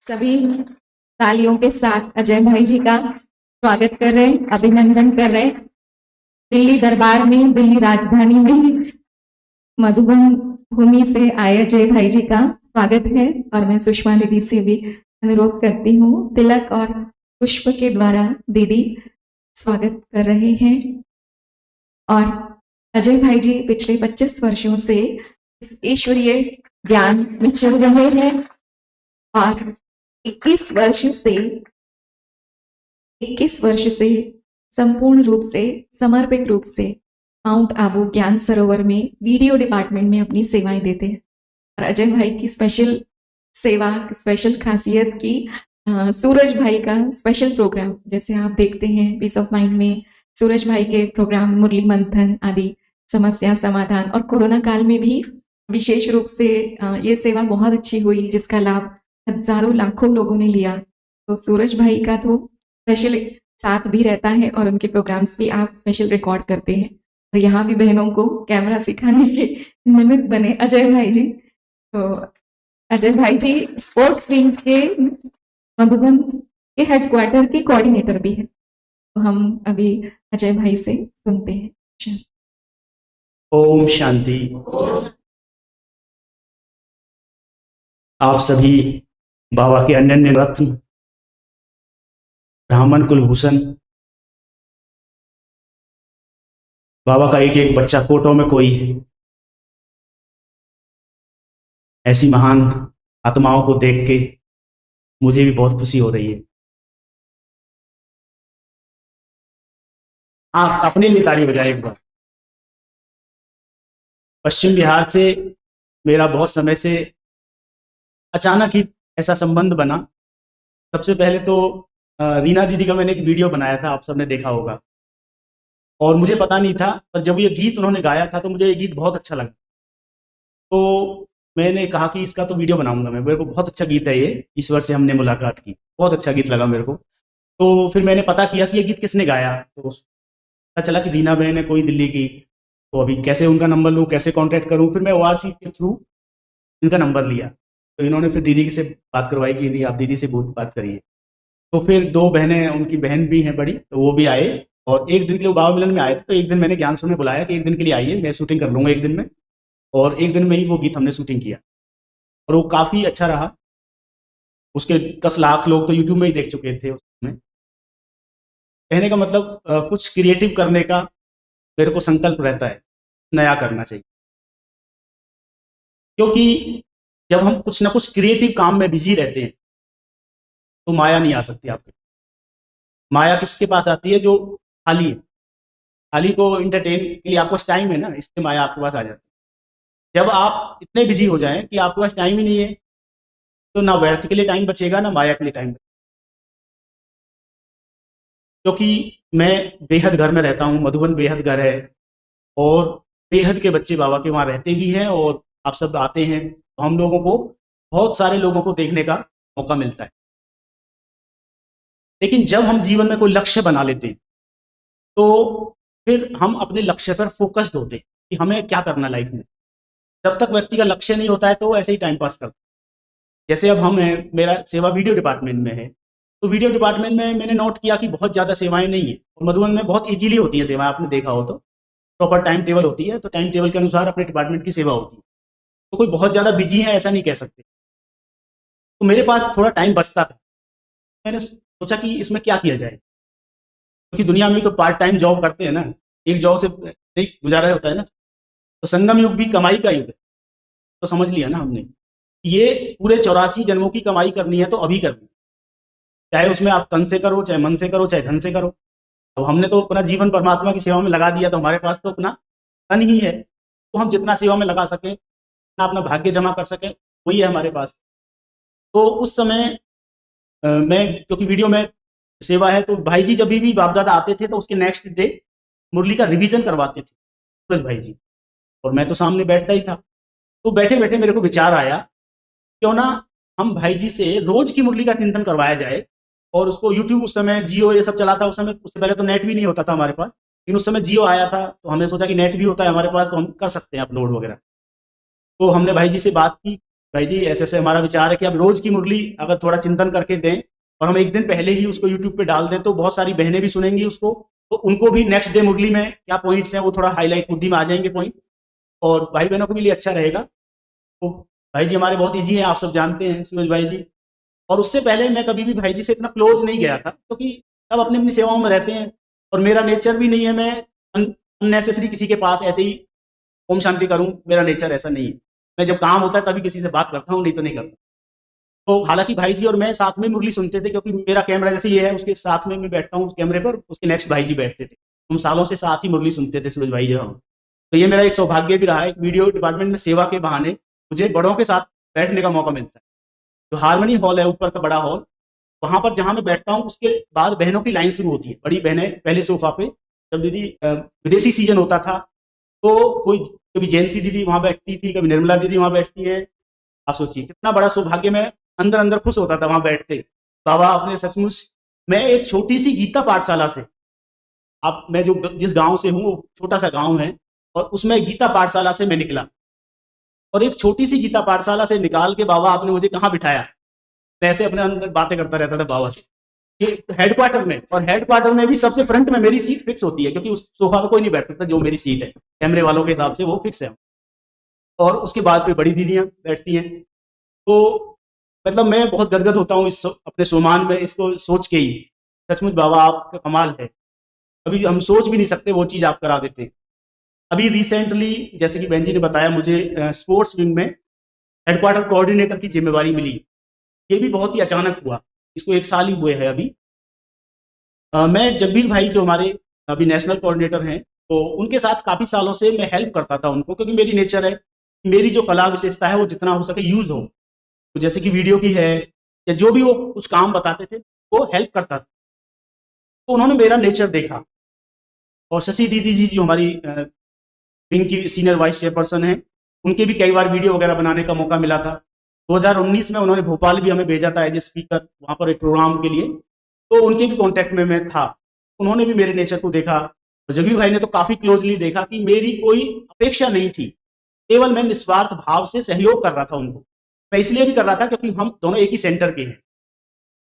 सभी तालियों के साथ अजय भाई जी का स्वागत कर रहे हैं, अभिनंदन कर रहे हैं। दिल्ली दरबार में, दिल्ली राजधानी में मधुबन भूमि से आए अजय भाई जी का स्वागत है और मैं सुषमा दीदी से भी अनुरोध करती हूँ, तिलक और पुष्प के द्वारा दीदी स्वागत कर रहे हैं। और अजय भाई जी पिछले 25 वर्षों से इस ईश्वरीय ज्ञान में चल रहे हैं और 21 वर्ष से संपूर्ण रूप से, समर्पित रूप से माउंट आबू ज्ञान सरोवर में वीडियो डिपार्टमेंट में अपनी सेवाएं देते हैं। और अजय भाई की स्पेशल सेवा, स्पेशल खासियत की सूरज भाई का स्पेशल प्रोग्राम, जैसे आप देखते हैं पीस ऑफ माइंड में सूरज भाई के प्रोग्राम, मुरली मंथन आदि, समस्या समाधान, और कोरोना काल में भी विशेष रूप से ये सेवा बहुत अच्छी हुई जिसका लाभ हजारों लाखों लोगों ने लिया। तो सूरज भाई का तो स्पेशल साथ भी रहता है और उनके प्रोग्राम्स भी आप स्पेशल रिकॉर्ड करते हैं। और यहाँ भी बहनों को कैमरा सिखाने के निमित्त बने अजय भाई जी। तो अजय भाई जी स्पोर्ट्स विंग के मधुबन के हेडक्वार्टर के कोऑर्डिनेटर भी हैं। तो हम अभी अजय भाई से सुनते हैं। ओम शांति। आप सभी बाबा के अनन्य रत्न, ब्राह्मण कुलभूषण, बाबा का एक एक बच्चा कोटों में कोई है, ऐसी महान आत्माओं को देख के मुझे भी बहुत खुशी हो रही है। आप अपने लिए ताली बजाएं एक बार। पश्चिम बिहार से मेरा बहुत समय से अचानक ही ऐसा संबंध बना। सबसे पहले तो रीना दीदी का मैंने एक वीडियो बनाया था, आप सबने देखा होगा, और मुझे पता नहीं था, पर जब ये गीत उन्होंने गाया था तो मुझे ये गीत बहुत अच्छा लगा। तो मैंने कहा कि इसका तो वीडियो बनाऊंगा मैं, मेरे को बहुत अच्छा गीत है ये, ईश्वर से हमने मुलाकात की, बहुत अच्छा गीत लगा मेरे को। तो फिर मैंने पता किया कि ये गीत किसने गाया, तो पता चला कि रीना बहन है कोई दिल्ली की। तो अभी कैसे उनका नंबर लूँ, कैसे कॉन्टैक्ट करूँ, फिर मैं ORC के थ्रू इनका नंबर लिया। तो इन्होंने फिर दीदी से बात करवाई कि नहीं आप दीदी से बात करिए। तो फिर 2 बहनें, उनकी बहन भी हैं बड़ी, तो वो भी आए और एक दिन के लिए बाबा मिलन में आए थे। तो एक दिन मैंने ज्ञान सर में बुलाया कि एक दिन के लिए आइए, मैं शूटिंग कर लूँगा एक दिन में, और एक दिन में ही वो गीत हमने शूटिंग किया और वो काफ़ी अच्छा रहा। उसके 10 लाख लोग तो यूट्यूब में ही देख चुके थे उसमें। कहने का मतलब कुछ क्रिएटिव करने का मेरे को संकल्प रहता है, नया करना चाहिए, क्योंकि जब हम कुछ ना कुछ क्रिएटिव काम में बिजी रहते हैं तो माया नहीं आ सकती आपके। माया किसके पास आती है? जो खाली है। खाली को इंटरटेन के लिए आपके पास टाइम है ना, इसलिए माया आपके पास आ जाती है। जब आप इतने बिजी हो जाएं कि आपके पास टाइम ही नहीं है, तो ना व्यर्थ के लिए टाइम बचेगा, ना माया के लिए टाइम बचेगा। क्योंकि मैं बेहद घर में रहता हूँ, मधुबन बेहद घर है, और बेहद के बच्चे बाबा के वहाँ रहते भी हैं, और आप सब आते हैं, तो हम लोगों को बहुत सारे लोगों को देखने का मौका मिलता है। लेकिन जब हम जीवन में कोई लक्ष्य बना लेते हैं तो फिर हम अपने लक्ष्य पर फोकस्ड होते हैं कि हमें क्या करना लाइफ में। जब तक व्यक्ति का लक्ष्य नहीं होता है तो वो ऐसे ही टाइम पास करता है। जैसे अब हम हैं, मेरा सेवा वीडियो डिपार्टमेंट में है, तो वीडियो डिपार्टमेंट में मैंने नोट किया कि बहुत ज़्यादा सेवाएं नहीं है, और मधुबन में बहुत इजीली होती हैं सेवाएं, आपने देखा हो तो प्रॉपर टाइम टेबल होती है, तो टाइम टेबल के अनुसार अपने डिपार्टमेंट की सेवा होती है। तो कोई बहुत ज़्यादा बिजी है ऐसा नहीं कह सकते। तो मेरे पास थोड़ा टाइम बचता था, मैंने सोचा कि इसमें क्या किया जाए, क्योंकि दुनिया में तो पार्ट टाइम जॉब करते हैं ना, एक जॉब से नहीं गुजारा होता है ना। तो संगम युग भी कमाई का युग है, तो समझ लिया ना हमने, ये पूरे 84 जन्मों की कमाई करनी है तो अभी करनी है, चाहे उसमें आप तन से करो, चाहे मन से करो, चाहे धन से करो। तो हमने तो अपना जीवन परमात्मा की सेवा में लगा दिया, तो हमारे पास तो अपना धन ही है, तो हम जितना सेवा में लगा सकें, जितना अपना भाग्य जमा कर सकें, वही है हमारे पास। तो उस समय मैं, क्योंकि वीडियो में सेवा है, तो भाई जी जब भी बाप दादा आते थे तो उसके नेक्स्ट डे मुरली का रिवीजन करवाते थे सूरज भाई जी, और मैं तो सामने बैठता ही था। तो बैठे बैठे मेरे को विचार आया, क्यों ना हम भाई जी से रोज की मुरली का चिंतन करवाया जाए। और उसको यूट्यूब, उस समय जियो ये सब चला था, उस समय, उससे पहले तो नेट भी नहीं होता था हमारे पास, लेकिन उस समय जियो आया था, तो हमने सोचा कि नेट भी होता है हमारे पास तो हम कर सकते हैं अपलोड वगैरह। तो हमने भाई जी से बात की, भाई जी ऐसे हमारा विचार है कि अब रोज की मुरली अगर थोड़ा चिंतन करके दें और हम एक दिन पहले ही उसको यूट्यूब पे डाल दें तो बहुत सारी बहनें भी सुनेंगी उसको, तो उनको भी नेक्स्ट डे मुरली में क्या पॉइंट्स हैं वो थोड़ा हाईलाइट बुद्धि में आ जाएंगे पॉइंट, और भाई बहनों के लिए अच्छा रहेगा। तो भाई जी हमारे बहुत ईजी हैं, आप सब जानते हैं सूरज भाई जी। और उससे पहले मैं कभी भी भाई जी से इतना क्लोज नहीं गया था, क्योंकि सब अपनी अपनी सेवाओं में रहते हैं और मेरा नेचर भी नहीं है मैं अननेसेसरी किसी के पास ऐसे ही ओम शांति करूं, मेरा नेचर ऐसा नहीं है। मैं जब काम होता है तभी किसी से बात करता हूँ, नहीं तो नहीं करता। तो हालांकि भाई जी और मैं साथ में मुरली सुनते थे, क्योंकि मेरा कैमरा जैसे ये है उसके साथ में मैं बैठता हूँ कैमरे पर, उसके नेक्स्ट भाई जी बैठते थे, हम सालों से साथ ही मुरली सुनते थे सूरज भाई जी हम। तो ये मेरा एक सौभाग्य भी रहा है, वीडियो डिपार्टमेंट में सेवा के बहाने मुझे बड़ों के साथ बैठने का मौका मिलता है। जो हारमोनी हॉल है ऊपर का बड़ा हॉल, वहां पर जहां मैं बैठता हूँ उसके बाद बहनों की लाइन शुरू होती है, बड़ी बहनें पहले सोफा पे, जब दीदी विदेशी सीजन होता था तो कोई कभी जयंती दीदी वहां बैठती थी, कभी निर्मला दीदी वहां बैठती है। आप सोचिए कितना बड़ा सौभाग्य, मैं अंदर अंदर खुश होता था वहां बैठते। बाबा आपने सचमुच, मैं एक छोटी सी गीता पाठशाला से, आप मैं जो जिस गांव से हूँ वो छोटा सा गांव है, और उसमें गीता पाठशाला से मैं निकला, और एक छोटी सी गीता पाठशाला से निकाल के बाबा आपने मुझे कहाँ बिठाया। मैं ऐसे अपने अंदर बातें करता रहता था बाबा से, ये हेडक्वार्टर में, और हेडक्वार्टर में भी सबसे फ्रंट में मेरी सीट फिक्स होती है, क्योंकि उस सोफा पे कोई नहीं बैठ सकता, जो मेरी सीट है कैमरे वालों के हिसाब से वो फिक्स है। और उसके बाद पे बड़ी दीदियां बैठती हैं। तो मतलब मैं बहुत गदगद होता हूँ इस अपने सम्मान में, इसको सोच के ही सचमुच बाबा आपका कमाल है, अभी हम सोच भी नहीं सकते वो चीज़ आप करा देते। अभी रिसेंटली जैसे कि बहन जी ने बताया मुझे स्पोर्ट्स विंग में हेडक्वार्टर कोऑर्डिनेटर की जिम्मेवारी मिली, ये भी बहुत ही अचानक हुआ, इसको 1 साल ही हुए हैं अभी। मैं जगबीर भाई जो हमारे अभी नेशनल कोऑर्डिनेटर हैं, तो उनके साथ काफ़ी सालों से मैं हेल्प करता था उनको, क्योंकि मेरी नेचर है मेरी जो कला विशेषता है वो जितना हो सके यूज़ हो, तो जैसे कि वीडियो की है या जो भी वो कुछ काम बताते थे वो हेल्प करता था। तो उन्होंने मेरा नेचर देखा, और शशि दीदी जी जो हमारी विंग की सीनियर वाइस चेयरपर्सन है, उनके भी कई बार वीडियो वगैरह बनाने का मौका मिला था। 2019 में उन्होंने भोपाल भी हमें भेजा था एज ए स्पीकर वहाँ पर एक प्रोग्राम के लिए, तो उनके भी कॉन्टैक्ट में मैं था, उन्होंने भी मेरे नेचर को देखा। जगबीर भाई ने तो काफ़ी क्लोजली देखा कि मेरी कोई अपेक्षा नहीं थी, केवल मैं निस्वार्थ भाव से सहयोग कर रहा था उनको। मैं इसलिए भी कर रहा था क्योंकि हम दोनों एक ही सेंटर के हैं,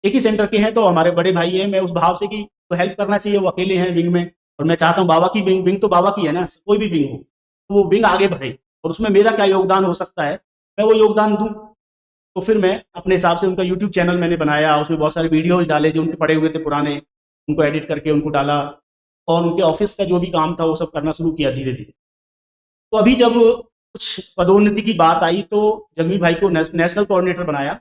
एक ही सेंटर के हैं, तो हमारे बड़े भाई हैं, मैं उस भाव से कि तो हेल्प करना चाहिए, वो अकेले हैं विंग में, और मैं चाहता हूँ बाबा की विंग, विंग तो बाबा की है ना, कोई भी विंग हो तो वो विंग आगे बढ़े, और उसमें मेरा क्या योगदान हो सकता है मैं वो योगदान दूँ। तो फिर मैं अपने हिसाब से उनका यूट्यूब चैनल मैंने बनाया, उसमें बहुत सारे वीडियोज डाले जो उनके पड़े हुए थे पुराने, उनको एडिट करके उनको डाला, और उनके ऑफिस का जो भी काम था वो सब करना शुरू किया धीरे धीरे। तो अभी जब कुछ पदोन्नति की बात आई तो जगबीर भाई को नेशनल कोऑर्डिनेटर बनाया,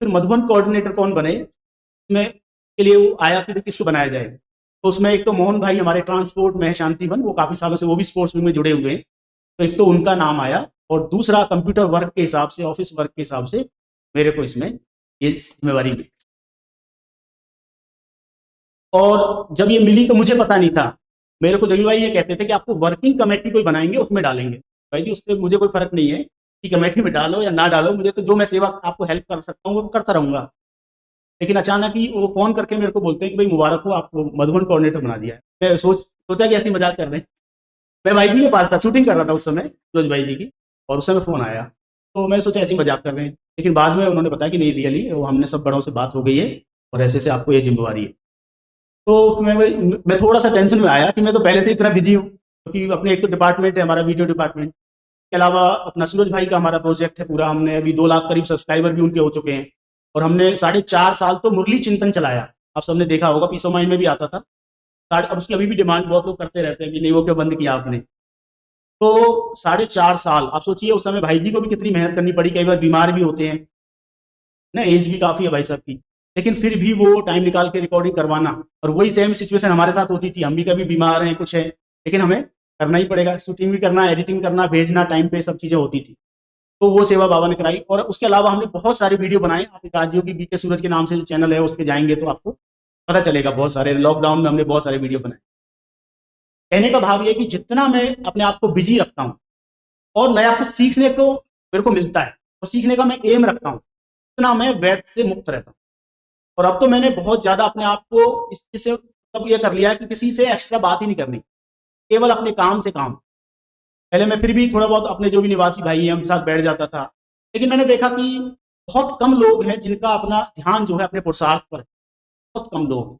फिर मधुबन कोऑर्डिनेटर कौन बने इसमें के लिए वो आया कि किसको बनाया जाए, तो उसमें एक तो मोहन भाई हमारे ट्रांसपोर्ट में है शांतिवन, वो काफ़ी सालों से वो भी स्पोर्ट्स में जुड़े हुए हैं, तो एक तो उनका नाम आया, और दूसरा कंप्यूटर वर्क के हिसाब से, ऑफिस वर्क के हिसाब से मेरे को इसमें ये जिम्मेवारी मिली। और जब ये मिली तो मुझे पता नहीं था, मेरे को जगीर भाई ये कहते थे कि आपको वर्किंग कमेटी कोई बनाएंगे उसमें डालेंगे। भाई जी उससे मुझे कोई फर्क नहीं है कि कमेटी में डालो या ना डालो, मुझे तो जो मैं सेवा आपको हेल्प कर सकता हूँ वो करता रहूंगा। लेकिन अचानक ही वो फोन करके मेरे को बोलते हैं कि भाई मुबारक हो, आपको मधुबन कोऑर्डिनेटर बना दिया है। मैं सोचा कि ऐसी मजाक कर रहे हैं, मैं भाई जी के पास था, शूटिंग कर रहा था उस समय सूरज भाई जी की, और उस समय फ़ोन आया, तो मैं सोचा ऐसी मजाक कर रहे हैं, लेकिन बाद में उन्होंने बताया कि नहीं रियली वो हमने सब बड़ों से बात हो गई है और ऐसे से आपको ये जिम्मेवारी है। तो मैं थोड़ा सा टेंशन में आया कि मैं तो पहले से इतना बिजी हूँ, क्योंकि अपने एक तो डिपार्टमेंट है हमारा वीडियो डिपार्टमेंट, के अलावा अपना सूरज भाई का हमारा प्रोजेक्ट है पूरा, हमने अभी 2 लाख करीब सब्सक्राइबर भी उनके हो चुके हैं, और हमने 4.5 साल तो मुरली चिंतन चलाया, आप सबने देखा होगा पीस ऑफ माइंड में भी आता था। अब उसकी अभी भी डिमांड बहुत लोग करते रहते हैं कि नहीं वो क्यों बंद किया आपने। तो 4.5 साल आप सोचिए, उस समय भाई जी को भी कितनी मेहनत करनी पड़ी, कई बार बीमार भी होते हैं ना, एज भी काफ़ी है भाई साहब की, लेकिन फिर भी वो टाइम निकाल के रिकॉर्डिंग करवाना, और वही सेम सिचुएशन हमारे साथ होती थी, हम भी कभी बीमार हैं कुछ है, लेकिन हमें करना ही पड़ेगा, शूटिंग भी करना, एडिटिंग करना, भेजना टाइम पे, सब चीज़ें होती थी। तो वो सेवा बाबा ने कराई, और उसके अलावा हमने बहुत सारे वीडियो बनाए, आप राजयोगी बीके सूरज के नाम से जो चैनल है उस पर जाएंगे तो आपको पता चलेगा, बहुत सारे लॉकडाउन में हमने बहुत सारे वीडियो बनाए। कहने का भाव ये है कि जितना मैं अपने आप को बिजी रखता हूँ और नया कुछ सीखने को मेरे को मिलता है, और सीखने का मैं एम रखता हूँ, उतना मैं व्यर्थ से मुक्त रहता हूँ। और अब तो मैंने बहुत ज़्यादा अपने आप को इस चीज़ से मतलब ये कर लिया है कि किसी से एक्स्ट्रा बात ही नहीं करनी, केवल अपने काम से काम। पहले मैं फिर भी थोड़ा बहुत अपने जो भी निवासी भाई हैं उनके साथ बैठ जाता था, लेकिन मैंने देखा कि बहुत कम लोग हैं जिनका अपना ध्यान जो है अपने पुरुषार्थ पर है, बहुत कम लोग।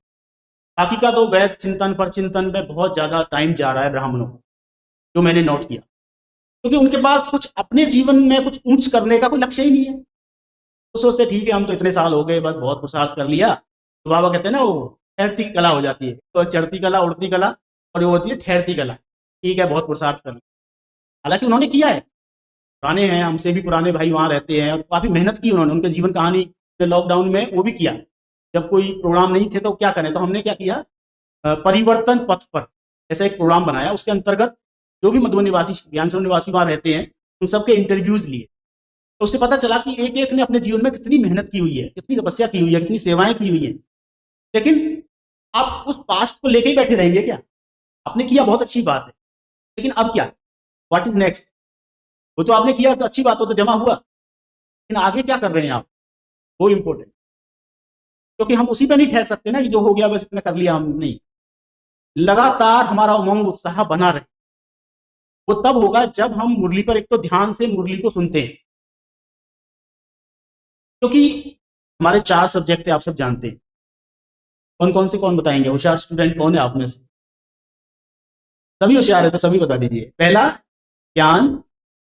बाकी का तो वैध चिंतन पर चिंतन में बहुत ज़्यादा टाइम जा रहा है ब्राह्मणों को, जो मैंने नोट किया, क्योंकि उनके पास कुछ अपने जीवन में कुछ ऊंच करने का कोई लक्ष्य ही नहीं है। वो सोचते ठीक है हम तो इतने साल हो गए, बस बहुत पुरुषार्थ कर लिया। तो बाबा कहते हैं ना, वो ठहरती कला हो जाती है, तो चढ़ती कला, उड़ती कला, और वो होती है ठहरती कला। ठीक है, बहुत पुरुषार्थ कर लिया, हालांकि उन्होंने किया है, पुराने हैं, हमसे भी पुराने भाई वहाँ रहते हैं, और काफ़ी मेहनत की उन्होंने, उनके जीवन कहानी लॉकडाउन में वो भी किया। जब कोई प्रोग्राम नहीं थे तो क्या करें, तो हमने क्या किया, परिवर्तन पथ पर ऐसा एक प्रोग्राम बनाया, उसके अंतर्गत जो भी मधुबन निवासी, ज्ञानसरोवर निवासी वहाँ रहते हैं, उन सबके इंटरव्यूज लिए। तो उससे पता चला कि एक एक ने अपने जीवन में कितनी मेहनत की हुई है, कितनी तपस्या की हुई है, कितनी सेवाएं की हुई है। लेकिन आप उस पास्ट को लेके ही बैठे रहेंगे क्या? आपने किया, बहुत अच्छी बात है, लेकिन अब क्या, व्हाट इज नेक्स्ट? वो तो आपने किया तो अच्छी बात हो, तो जमा हुआ, लेकिन आगे क्या कर रहे हैं आप, वो इम्पोर्टेंट। क्योंकि हम उसी पे नहीं ठहर सकते ना कि जो हो गया बस इतना कर लिया, हम नहीं, लगातार हमारा उमंग उत्साह बना रहे। वो तब होगा जब हम मुरली पर एक तो ध्यान से मुरली को सुनते हैं, क्योंकि हमारे 4 सब्जेक्ट है, आप सब जानते हैं। कौन कौन से, कौन बताएंगे? होशियार स्टूडेंट कौन है आप में से? सभी होशियार है तो सभी बता दीजिए। पहला ज्ञान,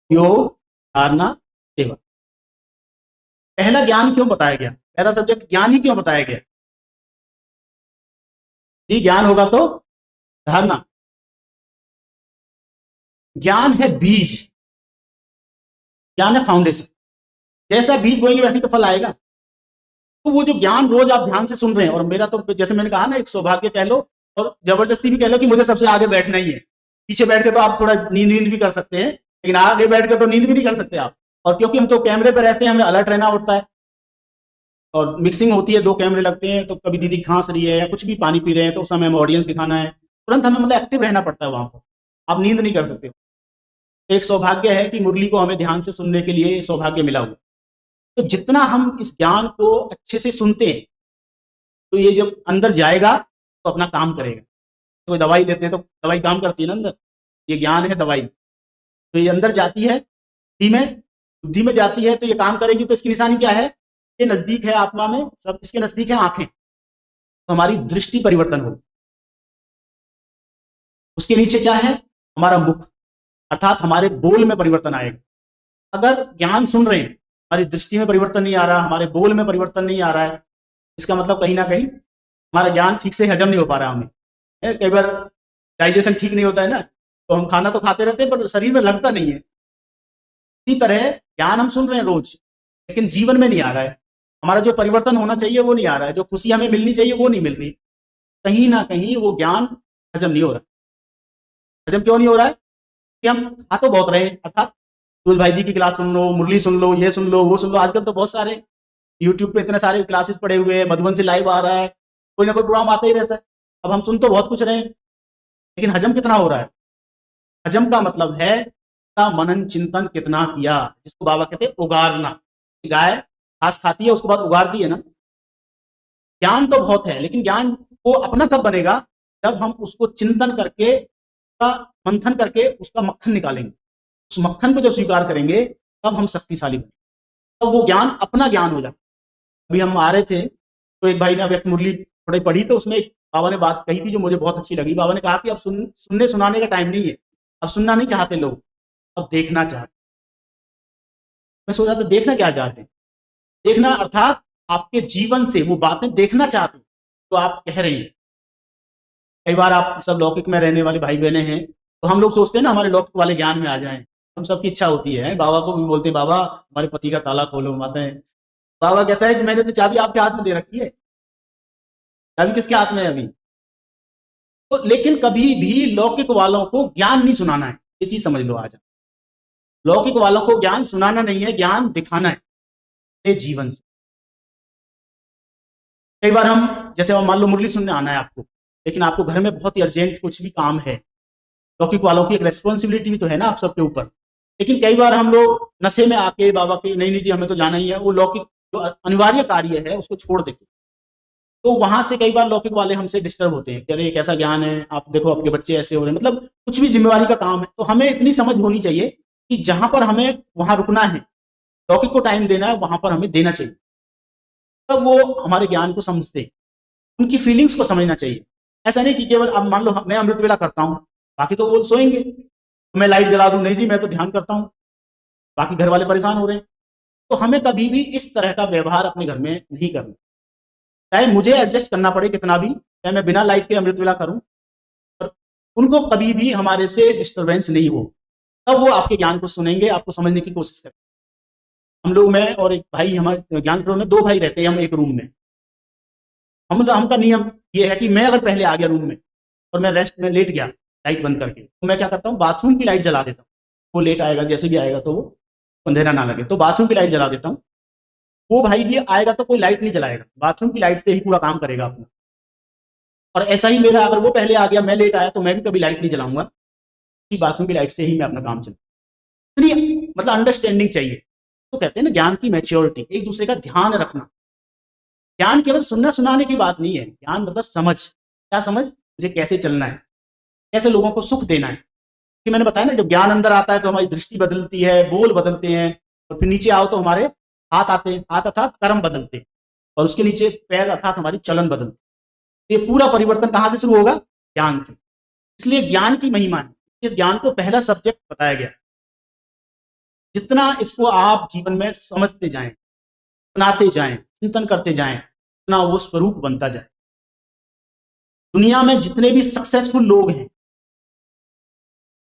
योग, धारणा, सेवा। पहला ज्ञान क्यों बताया गया? पहला सब्जेक्ट ज्ञान ही क्यों बताया गया? जी, ज्ञान होगा तो धारणा। ज्ञान है बीज, ज्ञान है फाउंडेशन। जैसा बीज बोएंगे वैसे ही तो फल आएगा। तो वो जो ज्ञान रोज आप ध्यान से सुन रहे हैं, और मेरा तो जैसे मैंने कहा ना, एक सौभाग्य कह लो और जबरदस्ती भी कह लो कि मुझे सबसे आगे बैठना ही है। पीछे बैठ के तो आप थोड़ा नींद भी कर सकते हैं, लेकिन आगे बैठ के तो नींद भी नहीं कर सकते आप। और क्योंकि हम तो कैमरे पे रहते हैं, हमें अलर्ट रहना होता है, और मिक्सिंग होती है, 2 कैमरे लगते हैं, तो कभी दीदी खांस रही है या कुछ भी पानी पी रहे हैं तो उस समय हमें ऑडियंस दिखाना है, तुरंत हमें मतलब एक्टिव रहना पड़ता है वहां पर। आप नींद नहीं कर सकते। एक सौभाग्य है कि मुरली को हमें ध्यान से सुनने के लिए सौभाग्य मिला हुआ। तो जितना हम इस ज्ञान को अच्छे से सुनते हैं, तो ये जब अंदर जाएगा तो अपना काम करेगा। तो कोई दवाई लेते हैं तो दवाई काम करती है ना अंदर, ये ज्ञान है दवाई। तो ये अंदर जाती है, बुद्धि में जाती है, तो ये काम करेगी। तो इसकी निशानी क्या है? ये नजदीक है आत्मा में, सब इसके नजदीक है आंखें, तो हमारी दृष्टि परिवर्तन हो। उसके नीचे क्या है? हमारा मुख, अर्थात हमारे बोल में परिवर्तन आएगा। अगर ज्ञान सुन रहे हैं, हमारी दृष्टि में परिवर्तन नहीं आ रहा, हमारे बोल में परिवर्तन नहीं आ रहा है, इसका मतलब कहीं ना कहीं हमारा ज्ञान ठीक से हजम नहीं हो पा रहा हमें। कई बार डाइजेशन ठीक नहीं होता है ना, तो हम खाना तो खाते रहते हैं पर शरीर में लगता नहीं है। इसी तरह ज्ञान हम सुन रहे हैं रोज, लेकिन जीवन में नहीं आ रहा है। हमारा जो परिवर्तन होना चाहिए वो नहीं आ रहा है, जो खुशी हमें मिलनी चाहिए वो नहीं मिल रही। कहीं ना कहीं वो ज्ञान हजम नहीं हो रहा। हजम क्यों नहीं हो रहा है? कि हम खा तो बहुत रहे हैं, अर्थात सूरज भाई जी की क्लास सुन लो, मुरली सुन लो, ये सुन लो, वो सुन लो। आजकल तो बहुत सारे यूट्यूब पे इतने सारे क्लासेस पड़े हुए हैं, मधुबन से लाइव आ रहा है, कोई ना कोई प्रोग्राम आता ही रहता है। अब हम सुन तो बहुत कुछ रहे हैं, लेकिन हजम कितना हो रहा है? हजम का मतलब है का मनन चिंतन कितना किया, जिसको बाबा कहते हैं उगारना। गाय घास खाती है, उसके बाद उगारती है ना। ज्ञान तो बहुत है, लेकिन ज्ञान को अपना कब बनेगा? जब हम उसको चिंतन करके, उसका मंथन करके उसका मक्खन निकालेंगे। उस मक्खन को जब स्वीकार करेंगे तब हम शक्तिशाली बनेंगे, तब वो ज्ञान अपना ज्ञान हो जाता। अभी हम आ रहे थे तो एक भाई ने व्यक्त मुरली थोड़ी पढ़ी, तो उसमें एक बाबा ने बात कही थी जो मुझे बहुत अच्छी लगी। बाबा ने कहा कि अब सुनने सुनाने का टाइम नहीं है, अब सुनना नहीं चाहते लोग, अब देखना चाहते। मैं सोचा था देखना क्या चाहते हैं? देखना अर्थात आपके जीवन से वो बातें देखना चाहते हैं तो आप कह रहे हैं। कई बार आप सब लौकिक में रहने वाले भाई बहने हैं, तो हम लोग सोचते हैं ना हमारे लौकिक वाले ज्ञान में आ जाएं। हम सबकी इच्छा होती है, बाबा को भी बोलते हैं बाबा हमारे पति का ताला खोलो माता। बाबा कहता है कि मैंने तो चाबी आपके हाथ में दे रखी है। चाबी किसके हाथ में है अभी? तो लेकिन कभी भी लौकिक वालों को ज्ञान नहीं सुनाना है, ये चीज समझ लो। आज लौकिक वालों को ज्ञान सुनाना नहीं है, ज्ञान दिखाना है अपने जीवन से। कई बार हम जैसे मान लो मुरली सुनने आना है आपको, लेकिन आपको घर में बहुत ही अर्जेंट कुछ भी काम है। लौकिक वालों की एक रेस्पॉन्सिबिलिटी भी तो है ना आप सबके ऊपर। लेकिन कई बार हम लोग नशे में आके बाबा के नहीं जी हमें तो जाना ही है, वो लौकिक जो अनिवार्य कार्य है उसको छोड़ देते। तो वहां से कई बार लौकिक वाले हमसे डिस्टर्ब होते हैं कि अरे कैसा ज्ञान है, आप देखो आपके बच्चे ऐसे हो रहे हैं। मतलब कुछ भी जिम्मेवारी का काम है, तो हमें इतनी समझ होनी चाहिए कि जहां पर हमें वहां रुकना है, लौकिक को टाइम देना है वहां पर हमें देना चाहिए, तब वो हमारे ज्ञान को समझते, उनकी फीलिंग्स को समझना चाहिए। ऐसा नहीं कि केवल अब मान लो मैं अमृत वेला करता हूँ, बाकी तो वो सोएंगे, तो मैं लाइट जला दूं, नहीं जी मैं तो ध्यान करता हूँ, बाकी घर वाले परेशान हो रहे हैं। तो हमें कभी भी इस तरह का व्यवहार अपने घर में नहीं करना, चाहे मुझे एडजस्ट करना पड़े कितना भी, चाहे मैं बिना लाइट के अमृत वेला करूं, पर उनको कभी भी हमारे से डिस्टरबेंस नहीं हो, तब वो आपके ज्ञान को सुनेंगे, आपको समझने की कोशिश करें। हम लोग, मैं और एक भाई, हमारे ज्ञान सरोवर में 2 भाई रहते हैं, हम एक रूम में। हमका नियम ये है कि मैं अगर पहले आ गया रूम में और मैं रेस्ट में लेट गया लाइट बंद करके, तो मैं क्या करता हूँ, बाथरूम की लाइट जला देता हूँ। वो लेट आएगा, जैसे भी आएगा तो वो अंधेरा ना लगे, तो बाथरूम की लाइट जला देता हूँ। वो भाई भी आएगा तो कोई लाइट नहीं जलाएगा, बाथरूम की लाइट से ही पूरा काम करेगा अपना। और ऐसा ही मेरा, अगर वो पहले आ गया मैं लेट आया, तो मैं भी कभी लाइट नहीं जलाऊंगा, कि बाथरूम की लाइट से ही मैं अपना काम चलाऊँ। इतनी मतलब अंडरस्टैंडिंग चाहिए, तो कहते हैं ना ज्ञान की मैच्योरिटी, एक दूसरे का ध्यान रखना। ज्ञान केवल सुनना सुनाने की बात नहीं है, ज्ञान मतलब समझ। क्या समझ? मुझे कैसे चलना है, कैसे लोगों को सुख देना है। कि मैंने बताया ना, जब ज्ञान अंदर आता है तो हमारी दृष्टि बदलती है, बोल बदलते हैं, और फिर नीचे आओ तो हमारे हाथ आते हैं, हाथ अर्थात कर्म बदलते हैं, और उसके नीचे पैर अर्थात हमारी चलन बदलती। ये पूरा परिवर्तन कहाँ से शुरू होगा? ज्ञान से। इसलिए ज्ञान की महिमा है, इस ज्ञान को पहला सब्जेक्ट बताया गया। जितना इसको आप जीवन में समझते जाएं, बनाते जाएं, चिंतन करते जाएं, उतना वो स्वरूप बनता जाए। दुनिया में जितने भी सक्सेसफुल लोग हैं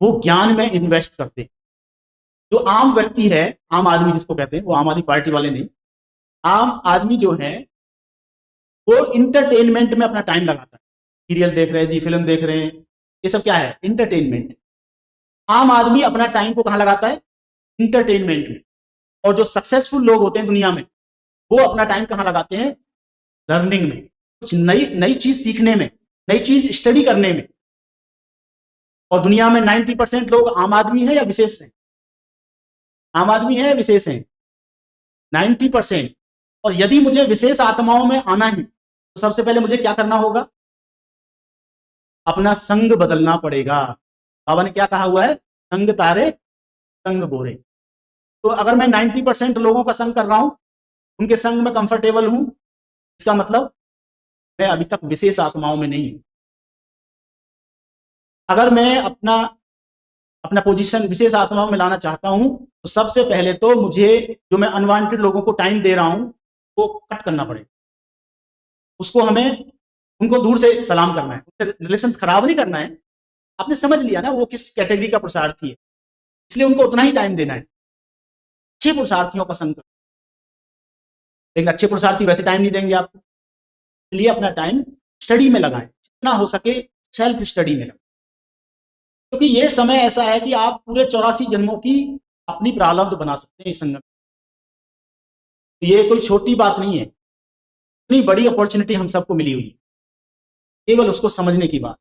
वो ज्ञान में इन्वेस्ट करते हैं। जो आम व्यक्ति है, आम आदमी जिसको कहते हैं, वो आम आदमी पार्टी वाले नहीं, आम आदमी जो है वो इंटरटेनमेंट में अपना टाइम लगाता है। सीरियल देख रहे हैं जी, फिल्म देख रहे हैं, ये सब क्या है? इंटरटेनमेंट। आम आदमी अपना टाइम को कहाँ लगाता है? इंटरटेनमेंट में। और जो सक्सेसफुल लोग होते हैं दुनिया में, वो अपना टाइम कहाँ लगाते हैं? लर्निंग में, कुछ नई नई चीज सीखने में, नई चीज स्टडी करने में। और दुनिया में 90% लोग आम आदमी है या विशेष हैं? आम आदमी है या विशेष हैं? 90%। और यदि मुझे विशेष आत्माओं में आना है तो सबसे पहले मुझे क्या करना होगा? अपना संग बदलना पड़ेगा। बाबा ने क्या कहा हुआ है? संग तारे संग बोरे। तो अगर मैं 90% लोगों का संग कर रहा हूं, उनके संग में कंफर्टेबल हूं, इसका मतलब मैं अभी तक विशेष आत्माओं में नहीं हूं। अगर मैं अपना अपना पोजीशन विशेष आत्माओं में लाना चाहता हूं, तो सबसे पहले तो मुझे जो मैं अनवांटेड लोगों को टाइम दे रहा हूं वो कट करना पड़ेगा। उसको हमें उनको दूर से सलाम करना है, उनसे रिलेशन खराब नहीं करना है। आपने समझ लिया ना वो किस कैटेगरी का पुरुषार्थी है, इसलिए उनको उतना ही टाइम देना है। अच्छे पुरुषार्थियों का संग, लेकिन अच्छे पुरुषार्थी वैसे टाइम नहीं देंगे आपको, इसलिए अपना टाइम स्टडी में लगाएं, जितना हो सके सेल्फ स्टडी में लगाएं। क्योंकि ये समय ऐसा है कि आप पूरे 84 जन्मों की अपनी प्रारब्ध बना सकते हैं इस संगम। ये कोई छोटी बात नहीं है, इतनी बड़ी अपॉर्चुनिटी हम सबको मिली हुई है, केवल उसको समझने की बात।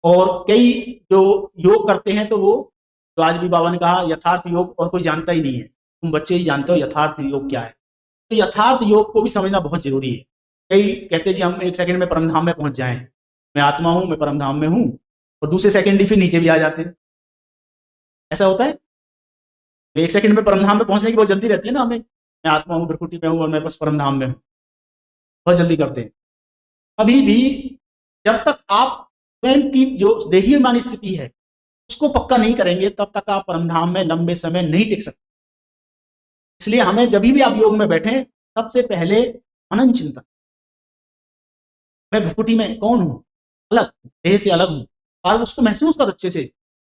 और कई जो योग करते हैं तो वो, तो आज भी बाबा ने कहा यथार्थ योग और कोई जानता ही नहीं है, तुम बच्चे ही जानते हो यथार्थ योग क्या है। तो यथार्थ योग को भी समझना बहुत जरूरी है। कई कहते जी हम 1 सेकंड में परमधाम में पहुंच जाएं, मैं आत्मा हूं, मैं परमधाम में हूं, और दूसरे सेकंड ही फिर नीचे भी आ जाते हैं। ऐसा होता है? 1 सेकंड में परमधाम में पहुंचने की बहुत जल्दी रहती है ना हमें, मैं आत्मा हूं, भ्रकुटी में हूं और मैं बस परमधाम में हूं, बहुत जल्दी करते हैं। अभी भी जब तक आप स्वयं की जो देही मानी स्थिति है उसको पक्का नहीं करेंगे, तब तक आप परमधाम में लंबे समय नहीं टिक सकते। इसलिए हमें जब भी आप योग में बैठे, सबसे पहले मनन चिंतन, मैं भ्रकुटी में कौन हूं, अलग, देह से अलग हूं, और उसको महसूस कर अच्छे से।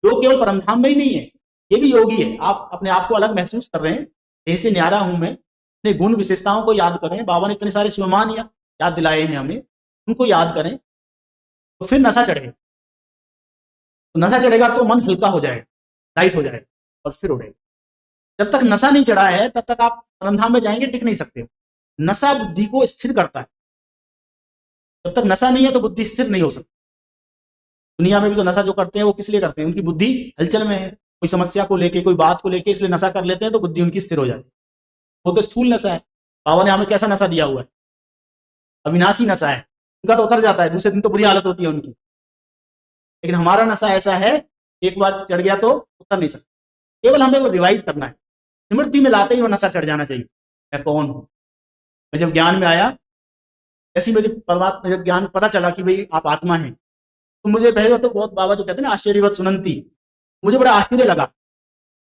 योग केवल परमधाम में ही नहीं है, ये भी योग ही है। आप अपने आप को अलग महसूस कर रहे हैं, देह से न्यारा हूं मैं। अपने गुण विशेषताओं को याद करें, बाबा ने इतने सारे स्वमान याद दिलाए हैं हमें, उनको याद करें, तो फिर नशा चढ़ेगा। तो नशा चढ़ेगा तो मन हल्का हो जाएगा, लाइट हो जाएगा, और फिर उड़ेगा। जब तक नशा नहीं चढ़ा है तब तक आप परमधाम में जाएंगे, टिक नहीं सकते। नशा बुद्धि को स्थिर करता है, जब तक नशा नहीं है तो बुद्धि स्थिर नहीं हो सकती। दुनिया में भी तो नशा जो करते हैं वो किस लिए करते हैं? उनकी बुद्धि हलचल में है, कोई समस्या को लेके, कोई बात को लेके, इसलिए नशा कर लेते हैं, तो बुद्धि उनकी स्थिर हो जाती है। वो तो स्थूल नशा है। बाबा ने हमें कैसा नशा दिया हुआ है? अविनाशी नशा है, उनका तो उतर जाता है, दूसरे दिन तो बुरी हालत होती है उनकी। लेकिन हमारा नशा ऐसा है, एक बार चढ़ गया तो उतर नहीं सकता, केवल हमें वो रिवाइज करना है। स्मृति में लाते ही वो नशा चढ़ जाना चाहिए, मैं कौन हूँ। मैं जब ज्ञान में आया, ऐसी मुझे परमात्मा जब ज्ञान पता चला कि भाई आप आत्मा हैं, तो मुझे पहले तो बहुत, बाबा जो कहते हैं ना आश्चर्यवत सुनंती, मुझे बड़ा आश्चर्य लगा,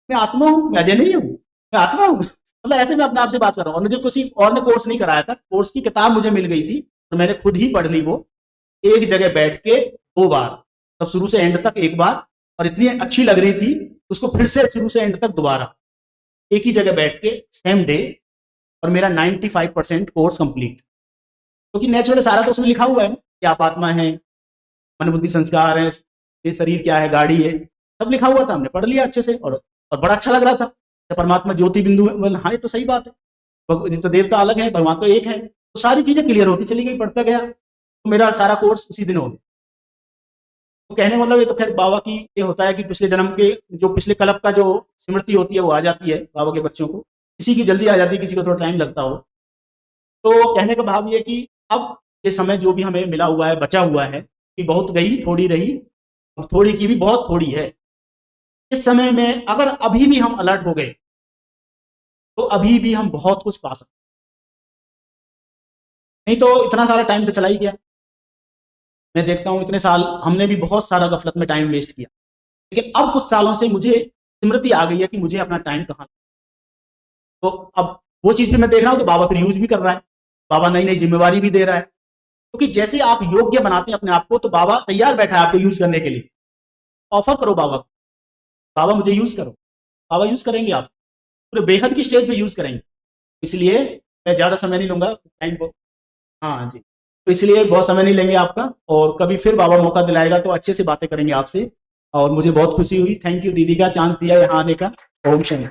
मैं आत्मा हूँ, मैं अजय नहीं हूँ, मैं आत्मा हूँ। मतलब ऐसे मैं अपने आप से बात कर रहा हूँ। और मुझे किसी और ने कोर्स नहीं कराया था, कोर्स की किताब मुझे मिल गई थी, तो मैंने खुद ही पढ़ ली वो, एक जगह बैठ के 2 बार, तब शुरू से एंड तक 1 बार, और इतनी अच्छी लग रही थी उसको फिर से शुरू से एंड तक दोबारा, एक ही जगह बैठ के सेम डे, और मेरा 95% कोर्स कंप्लीट। क्योंकि नेचुरल सारा तो उसमें लिखा हुआ है ना कि आप आत्मा है, मन बुद्धि संस्कार है, ये शरीर क्या है, गाड़ी है, सब लिखा हुआ था, हमने पढ़ लिया अच्छे से, और बड़ा अच्छा लग रहा था। परमात्मा ज्योति बिंदु है, हाँ ये तो सही बात है, तो देवता अलग है, भगवान तो एक है, तो सारी चीजें क्लियर होती चली गई, पढ़ता गया, तो मेरा सारा कोर्स उसी दिन हो गया। तो कहने मतलब ये तो खैर बाबा की ये होता है कि पिछले जन्म के जो पिछले कल्प का जो स्मृति होती है वो आ जाती है बाबा के बच्चों को, किसी की जल्दी आ जाती है, किसी को थोड़ा टाइम लगता हो। तो कहने का भाव ये कि अब ये समय जो भी हमें मिला हुआ है, बचा हुआ है, कि बहुत गई थोड़ी रही, और थोड़ी की भी बहुत थोड़ी है। इस समय में अगर अभी भी हम अलर्ट हो गए तो अभी भी हम बहुत कुछ पा सकते, नहीं तो इतना सारा टाइम तो चला ही गया। मैं देखता हूँ इतने साल हमने भी बहुत सारा गफलत में टाइम वेस्ट किया, लेकिन अब कुछ सालों से मुझे स्मृति आ गई है कि मुझे अपना टाइम कहाँ, तो अब वो चीज भी मैं देख रहा हूँ, तो बाबा फिर यूज भी कर रहा है, बाबा नई नई जिम्मेवारी भी दे रहा है, क्योंकि जैसे आप योग्य बनाते हैं अपने आप को, तो बाबा तैयार बैठा है आपको यूज करने के लिए। ऑफर करो बाबा को, बाबा मुझे यूज करो, बाबा यूज करेंगे, आप पूरे बेहद की स्टेज पे यूज करेंगे। इसलिए मैं ज्यादा समय नहीं लूंगा टाइम को, हाँ जी, तो इसलिए बहुत समय नहीं लेंगे आपका, और कभी फिर बाबा मौका दिलाएगा तो अच्छे से बातें करेंगे आपसे। और मुझे बहुत खुशी हुई, थैंक यू दीदी का चांस दिया यहाँ आने का। ओम शनि।